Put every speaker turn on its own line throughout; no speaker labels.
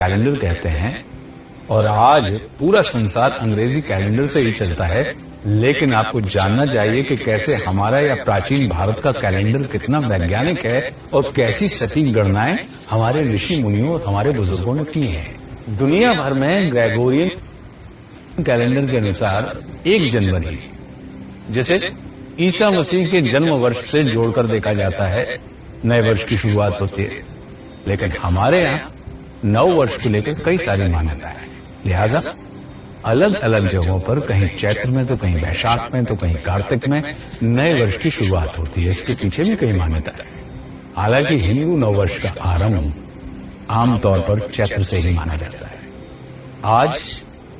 Calendar कहते हैं और आज पूरा संसार अंग्रेजी कैलेंडर से ही चलता है। लेकिन आपको जानना चाहिए कि कैसे हमारा या प्राचीन भारत का कैलेंडर कितना वैज्ञानिक है और कैसी सटीक गणनाएं हमारे ऋषि मुनियों और हमारे बुजुर्गों ने की हैं। दुनिया भर में ग्रेगोरियन कैलेंडर के अनुसार 1 जनवरी जिसे ईसा मसीह के जन्म वर्ष से जोड़कर देखा जाता है, नए वर्ष की शुरुआत होती है। लेकिन हमारे यहाँ नव वर्ष को लेकर कई सारी मान्यताएं हैं। लिहाजा अलग अलग जगहों पर कहीं चैत्र में तो कहीं वैशाख में तो कहीं कार्तिक में नए वर्ष की शुरुआत होती है। इसके पीछे भी कई मान्यताएं हैं। हालांकि हिंदू नव वर्ष का आरंभ आमतौर पर चैत्र से ही माना जाता है। आज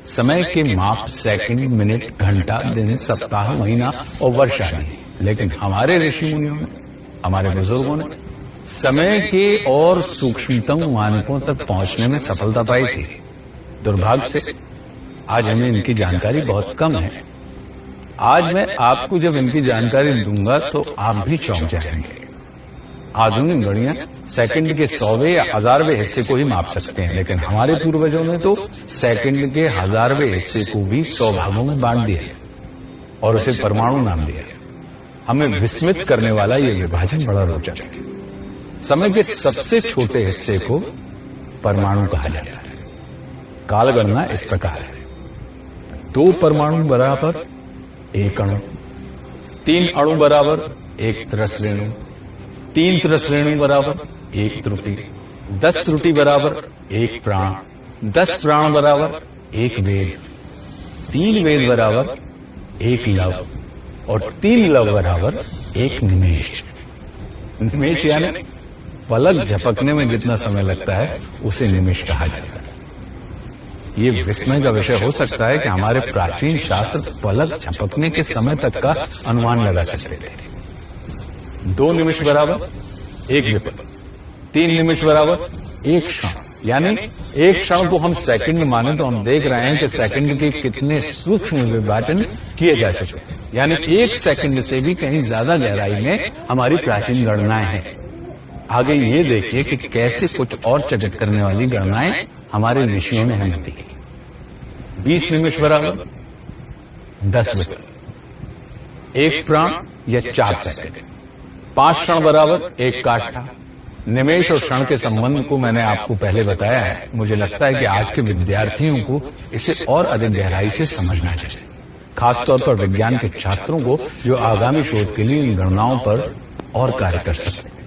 समय के माप सेकंड, मिनट, घंटा, दिन, सप्ताह, महीना और वर्ष आदि, लेकिन हमारे ऋषि मुनियों ने, हमारे बुजुर्गों ने समय के और सूक्ष्मतम मानकों तक पहुंचने में सफलता पाई थी। दुर्भाग्य से आज हमें इनकी जानकारी बहुत कम है। आज मैं आपको जब इनकी जानकारी दूंगा तो आप भी चौंक जाएंगे। आधुनिक घड़ियां सेकंड के 100वें या 1000वें हिस्से को ही माप सकते हैं, लेकिन हमारे पूर्वजों ने तो सेकंड के 1000वें हिस्से को भी 100 भागों में बांट दिया और उसे परमाणु नाम दिया। हमें विस्मित करने वाला यह विभाजन बड़ा रोचक है। समय के सबसे छोटे हिस्से को परमाणु कहा जाता है। कालगणना इस प्रकार है: 2 परमाणु बराबर 1 अणु, 3 अणु बराबर 1 त्रस रेणु, 3 त्रस रेणु बराबर 1 त्रुटि, 10 त्रुटि बराबर 1 प्राण, 10 प्राण बराबर 1 वेद, 3 वेद बराबर 1 लव और 3 लव बराबर 1 निमेष। निमेष यानी पलक झपकने में जितना समय लगता है उसे निमेष कहा जाता है। ये विस्मय का विषय हो सकता है कि हमारे प्राचीन शास्त्र पलक झपकने के समय तक का अनुमान लगा सकते थे। 2 निमिष बराबर 1 विपल, 3 निमिष बराबर 1 क्षण, यानी 1 क्षण को हम सेकंड माने तो हम देख रहे हैं कि सेकंड के कितने सूक्ष्म विभाजन किए जा चुके हैं। यानी 1 सेकंड से भी कहीं ज्यादा गहराई में हमारी प्राचीन गणनाएं हैं। आगे ये देखिए कि कैसे कुछ और चकित करने वाली गणनाएं हमारे ऋषियों ने हमें दी। 20 निमिष बराबर 10 विपल, 1 प्राण या 4 सेकंड, 5 क्षण बराबर 1 काष्ठा। निमेष और क्षण के संबंध को मैंने आपको पहले बताया है। मुझे लगता है कि आज के विद्यार्थियों को इसे और अधिक गहराई से समझना चाहिए, खासतौर पर विज्ञान के छात्रों को जो आगामी शोध के लिए इन गणनाओं पर और कार्य कर सकते हैं।